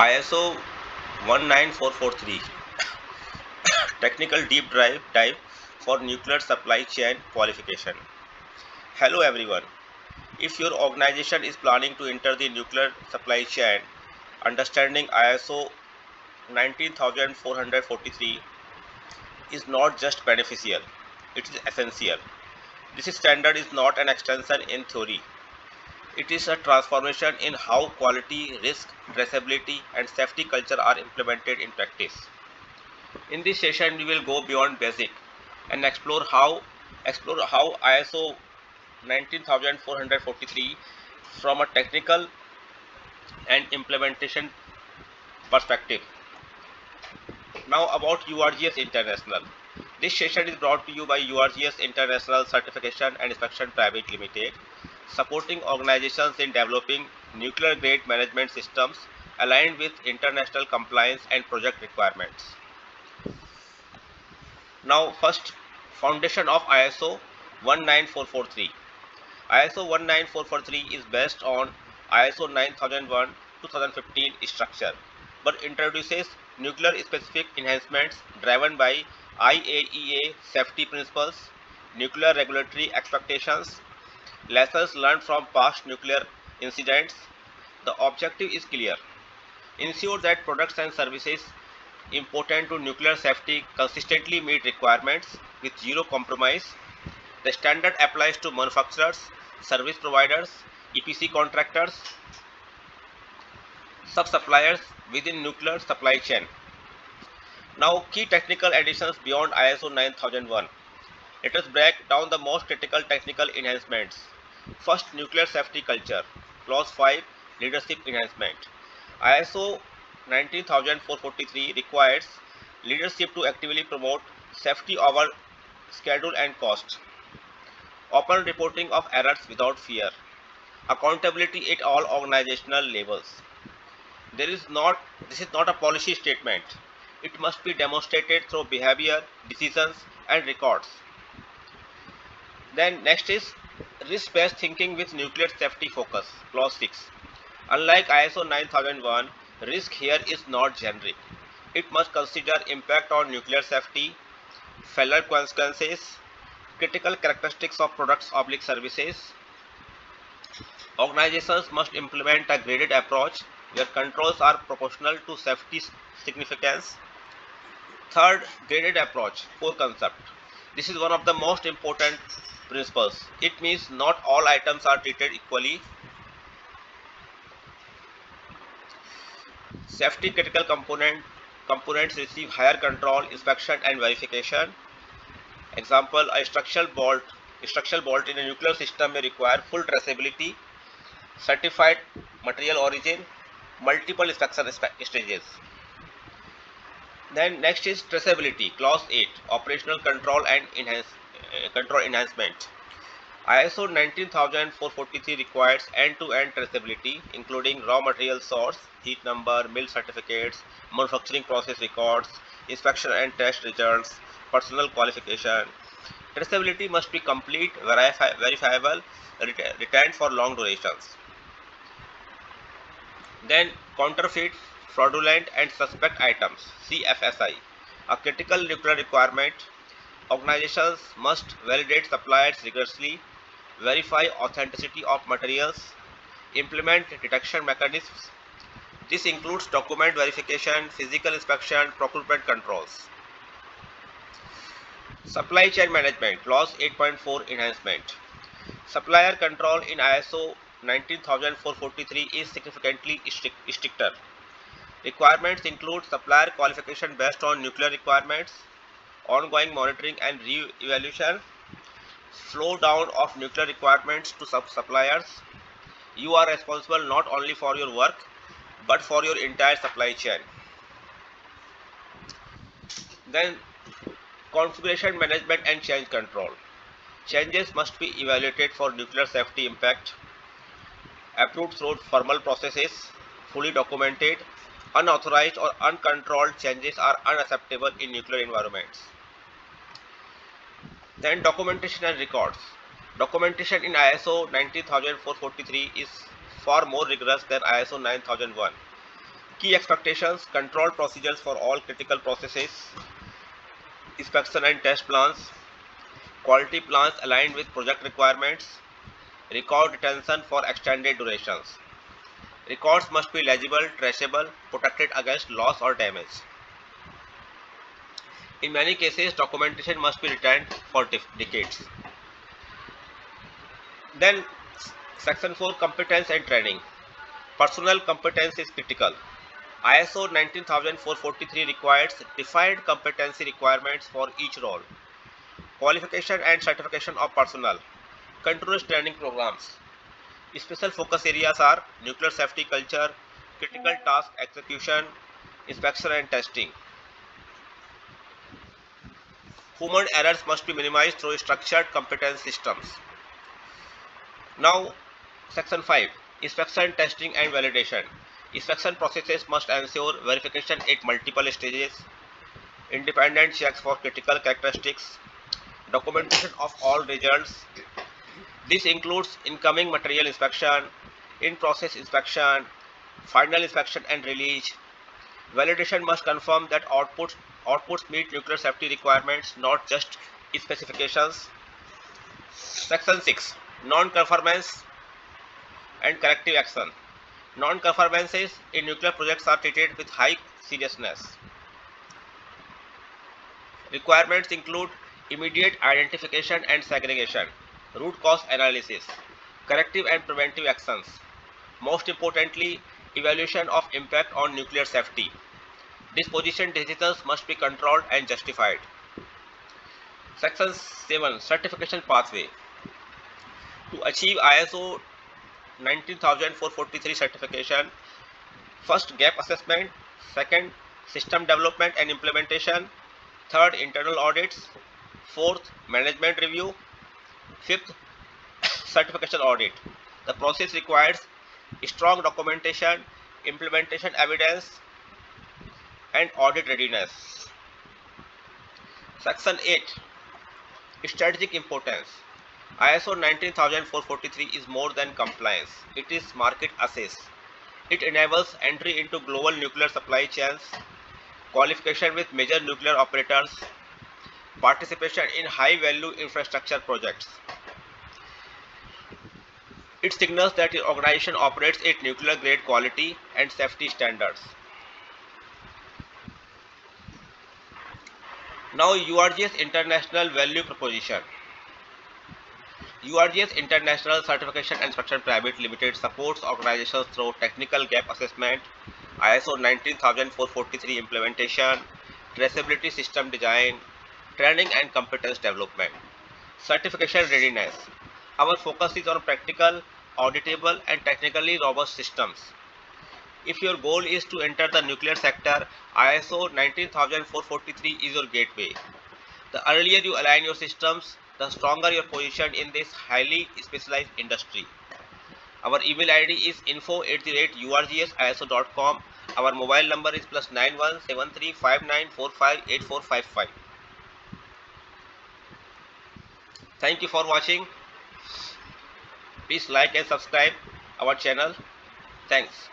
ISO 19443 Technical Deep Dive for Nuclear Supply Chain Qualification. Hello everyone. If your organization is planning to enter the nuclear supply chain, understanding ISO 19443 is not just beneficial, it is essential. This standard is not an extension in theory. It is a transformation in how quality, risk, traceability, and safety culture are implemented in practice. In this session, we will go beyond basic and explore how ISO 19443 from a technical and implementation perspective. Now about URGS International. This session is brought to you by URGS International Certification and Inspection Private Limited, supporting organizations in developing nuclear grade management systems aligned with international compliance and project requirements. Now first, foundation of ISO 19443. ISO 19443 is based on ISO 9001 2015 structure, but introduces nuclear specific enhancements driven by IAEA safety principles, nuclear regulatory expectations, lessons learned from past nuclear incidents. The objective is clear: ensure that products and services important to nuclear safety consistently meet requirements with zero compromise. The standard applies to manufacturers, service providers, EPC contractors, sub-suppliers within nuclear supply chain. Now, key technical additions beyond ISO 9001. Let us break down the most critical technical enhancements. First, nuclear safety culture. Clause 5, leadership enhancement. ISO 19443 requires leadership to actively promote safety over schedule and cost. Open reporting of errors without fear. Accountability at all organizational levels. This is not a policy statement. It must be demonstrated through behavior, decisions, and records. Then next is risk-based thinking with nuclear safety focus. Clause 6. Unlike ISO 9001, risk here is not generic. It must consider impact on nuclear safety, failure consequences, critical characteristics of products/services. Organizations must implement a graded approach where controls are proportional to safety significance. Third, graded approach, core concept. This is one of the most important principles. It means not all items are treated equally. Safety critical components receive higher control, inspection, and verification. Example: a structural bolt in a nuclear system may require full traceability, certified material origin, multiple inspection stages. Then next is traceability. Clause 8, operational control and control enhancement. ISO 19443 requires end-to-end traceability, including raw material source, heat number, mill certificates, manufacturing process records, inspection and test results, personal qualification. Traceability must be complete, verifiable, retained for long durations. Then counterfeit, fraudulent, and suspect items, CFSI, a critical nuclear requirement. Organizations must validate suppliers rigorously, verify authenticity of materials, implement detection mechanisms. This includes document verification, physical inspection, procurement controls. Supply chain management, clause 8.4 enhancement. Supplier control in ISO 19443 is significantly stricter. Requirements include supplier qualification based on nuclear requirements, ongoing monitoring and re-evaluation, flow down of nuclear requirements to suppliers. You are responsible not only for your work but for your entire supply chain. Then configuration management and change control. Changes must be evaluated for nuclear safety impact, approved through formal processes, fully documented. Unauthorized or uncontrolled changes are unacceptable in nuclear environments. Then documentation and records. Documentation in ISO 19443 is far more rigorous than ISO 9001. Key expectations: control procedures for all critical processes, inspection and test plans, quality plans aligned with project requirements, record retention for extended durations. Records must be legible, traceable, protected against loss or damage. In many cases, documentation must be retained for decades. Then, Section 4, competence and training. Personnel competence is critical. ISO 19443 requires defined competency requirements for each role. Qualification and certification of personnel. Continuous training programs. Special focus areas are nuclear safety culture, critical task execution, inspection and testing. Human errors must be minimized through structured competence systems. Now, Section 5, inspection, testing and validation. Inspection processes must ensure verification at multiple stages, independent checks for critical characteristics, documentation of all results. This includes incoming material inspection, in-process inspection, final inspection and release. Validation must confirm that outputs meet nuclear safety requirements, not just specifications. Section 6, non-conformance and corrective action. Non-conformances in nuclear projects are treated with high seriousness. Requirements include immediate identification and segregation, root cause analysis, corrective and preventive actions. Most importantly, evaluation of impact on nuclear safety. Disposition decisions must be controlled and justified. Section 7, certification pathway. To achieve ISO 19443 certification, first, gap assessment; second, system development and implementation; third, internal audits; fourth, management review; fifth, certification audit. The process requires strong documentation, implementation evidence, and audit readiness. Section 8, strategic importance. ISO 19443 is more than compliance. It is market access. It enables entry into global nuclear supply chains, qualification with major nuclear operators, participation in high-value infrastructure projects. It signals that your organization operates at nuclear-grade quality and safety standards. Now, URGS International Value Proposition. URGS International Certification and Inspection Private Limited supports organizations through technical gap assessment, ISO 19443 implementation, traceability system design, training and competence development. Certification readiness. Our focus is on practical, auditable and technically robust systems. If your goal is to enter the nuclear sector, ISO 19443 is your gateway. The earlier you align your systems, the stronger your position in this highly specialized industry. Our email ID is info@urgsiso.com. Our mobile number is +91 7359458455. Thank you for watching. Please like and subscribe our channel. Thanks.